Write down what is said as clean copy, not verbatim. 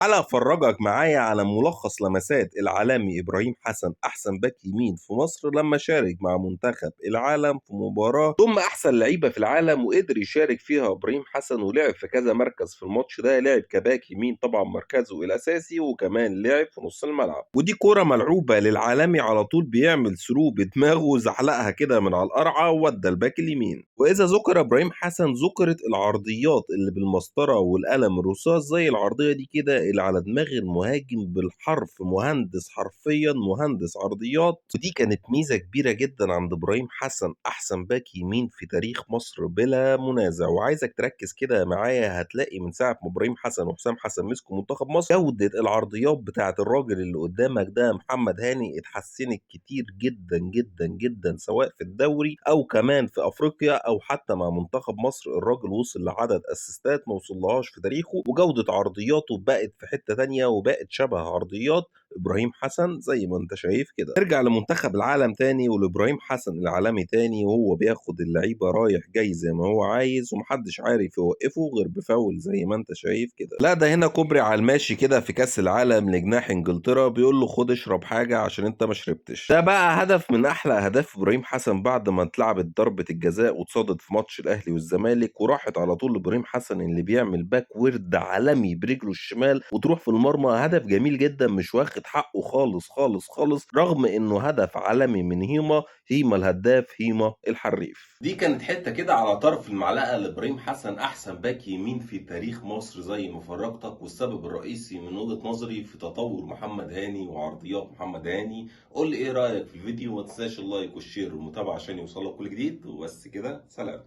تعالى افرجك معايا على ملخص لمسات العالمي ابراهيم حسن احسن باك يمين في مصر لما شارك مع منتخب العالم في مباراة ضم احسن لعيبة في العالم، وقدر يشارك فيها ابراهيم حسن ولعب في كذا مركز في الماتش ده. لعب كباك يمين طبعا مركزه الاساسي، وكمان لعب في نص الملعب. ودي كرة ملعوبة للعالمي على طول، بيعمل ثرو بدماغه وزحلقها كده من على القرعة وودى الباك اليمين. واذا ذكر ابراهيم حسن ذكرت العرضيات اللي بالمسطرة والقلم الرصاص زي العرضية دي كده اللي على دماغ المهاجم بالحرف، مهندس حرفيا مهندس عرضيات. ودي كانت ميزة كبيرة جدا عند ابراهيم حسن، احسن باك يمين في تاريخ مصر بلا منازع. وعايزك تركز كده معايا، هتلاقي من ساعة ما ابراهيم حسن وحسام حسن مسكوا منتخب مصر جودة العرضيات بتاعت الراجل اللي قدامك ده محمد هاني اتحسنت كتير جدا جدا جدا، سواء في الدوري او كمان في افريقيا او حتى مع منتخب مصر. الراجل وصل لعدد اسيستات ما وصلهاش في تاريخه، وجودة عرضياته بقت في حتة تانية وبقت شبه عرضيات ابراهيم حسن زي ما انت شايف كده. ارجع لمنتخب العالم تاني ولابراهيم حسن العالمي تاني، وهو بياخد اللعيبه رايح جاي زي ما هو عايز، ومحدش عارف يوقفه غير بفاول زي ما انت شايف كده. لا ده هنا كوبري على الماشي كده في كاس العالم لجناح انجلترا، بيقول له خد اشرب حاجه عشان انت ما شربتش. ده بقى هدف من احلى اهداف ابراهيم حسن بعد ما اتلعبت ضربه الجزاء واتصادت في ماتش الاهلي والزمالك، وراحت على طول لابراهيم حسن اللي بيعمل باك ورد عالمي برجله الشمال وتروح في المرمى. هدف جميل جدا مش واخد حقه خالص خالص خالص، رغم انه هدف عالمي من هيما الهداف، هيما الحريف. دي كانت حته كده على طرف المعلقه لابراهيم حسن احسن باك يمين في تاريخ مصر زي ما فرجتك، والسبب الرئيسي من وجهه نظري في تطور محمد هاني وعرضيات محمد هاني. قول لي ايه رايك في الفيديو، وما تنساش اللايك والشير والمتابعه عشان يوصلك كل جديد. وبس كده، سلام.